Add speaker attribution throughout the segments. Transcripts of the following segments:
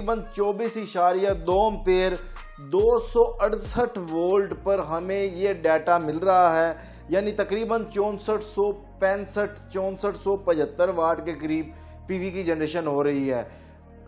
Speaker 1: तकरीबन 24.2 ampere 268 volt पर हमें ये डाटा मिल रहा है, यानी तकरीबन 6475 वाट के करीब पीवी की जनरेशन हो रही है।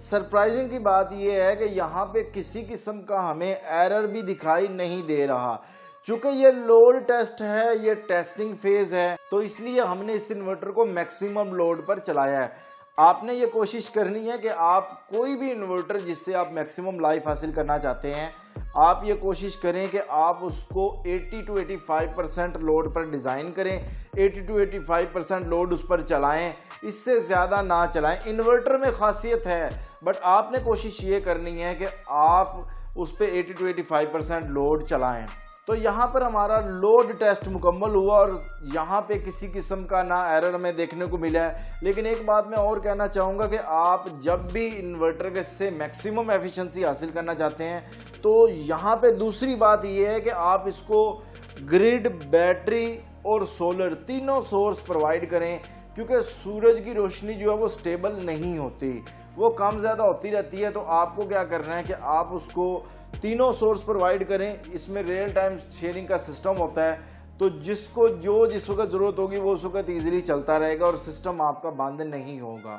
Speaker 1: सरप्राइजिंग की बात यह है कि यहाँ पे किसी किस्म का हमें एरर भी दिखाई नहीं दे रहा। चूंकि ये लोड टेस्ट है, ये टेस्टिंग फेज है, तो इसलिए हमने इस इन्वर्टर को मैक्सिमम लोड पर चलाया है। आपने ये कोशिश करनी है कि आप कोई भी इन्वर्टर जिससे आप मैक्सिमम लाइफ हासिल करना चाहते हैं, आप ये कोशिश करें कि आप उसको 80 to 85% लोड पर डिज़ाइन करें, 80 to 85% लोड उस पर चलाएं, इससे ज़्यादा ना चलाएं। इन्वर्टर में खासियत है, बट आपने कोशिश ये करनी है कि आप उस पर 80 to 85% लोड चलाएं। तो यहाँ पर हमारा लोड टेस्ट मुकम्मल हुआ और यहाँ पे किसी किस्म का ना एरर हमें देखने को मिला है। लेकिन एक बात मैं और कहना चाहूँगा कि आप जब भी इन्वर्टर के से मैक्सिमम एफिशिएंसी हासिल करना चाहते हैं, तो यहाँ पे दूसरी बात ये है कि आप इसको ग्रिड, बैटरी और सोलर तीनों सोर्स प्रोवाइड करें, क्योंकि सूरज की रोशनी जो है वो स्टेबल नहीं होती, वो कम ज़्यादा होती रहती है। तो आपको क्या करना है कि आप उसको तीनों सोर्स प्रोवाइड करें। इसमें रियल टाइम शेयरिंग का सिस्टम होता है, तो जिसको जो जिस वक्त ज़रूरत होगी वो उस वक्त ईजिली चलता रहेगा और सिस्टम आपका बंद नहीं होगा।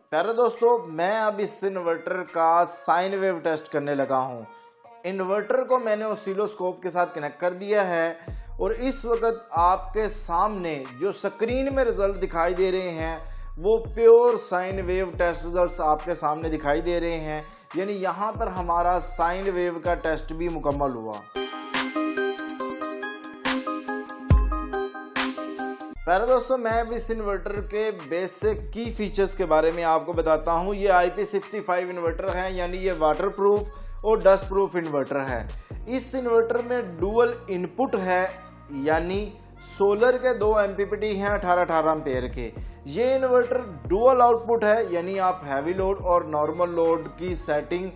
Speaker 1: प्यारे दोस्तों, मैं अब इस इन्वर्टर का साइन वेव टेस्ट करने लगा हूँ। इन्वर्टर को मैंने ऑसिलोस्कोप के साथ कनेक्ट कर दिया है और इस वक्त आपके सामने जो स्क्रीन में रिजल्ट दिखाई दे रहे हैं वो pure sine wave test results आपके सामने दिखाई दे रहे हैं, यानी यहाँ पर हमारा साइन वेव का टेस्ट भी मुकम्मल हुआ। प्यारे दोस्तों, मैं अब इस इन्वर्टर के बेसिक की फीचर्स के बारे में आपको बताता हूँ। ये IP65 इन्वर्टर है, यानी ये वाटर प्रूफ और डस्ट प्रूफ इन्वर्टर है। इस इन्वर्टर में डुअल इनपुट है, यानी सोलर के 2 MPPT हैं 18 एम्पेयर के। ये इन्वर्टर डुअल आउटपुट है, यानी आप हैवी लोड और नॉर्मल लोड की सेटिंग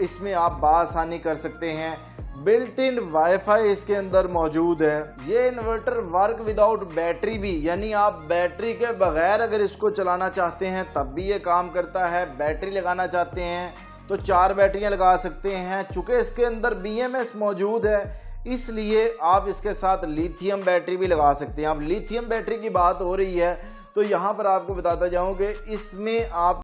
Speaker 1: इसमें आप बासानी कर सकते हैं। बिल्ट इन वाईफाई इसके अंदर मौजूद है। ये इन्वर्टर वर्क विदाउट बैटरी भी, यानी आप बैटरी के बगैर अगर इसको चलाना चाहते हैं तब भी ये काम करता है। बैटरी लगाना चाहते हैं तो 4 बैटरियां लगा सकते हैं। चूँकि इसके अंदर BMS मौजूद है, इसलिए आप इसके साथ लिथियम बैटरी भी लगा सकते हैं। अब लिथियम बैटरी की बात हो रही है तो यहाँ पर आपको बताता जाऊँ कि इसमें आप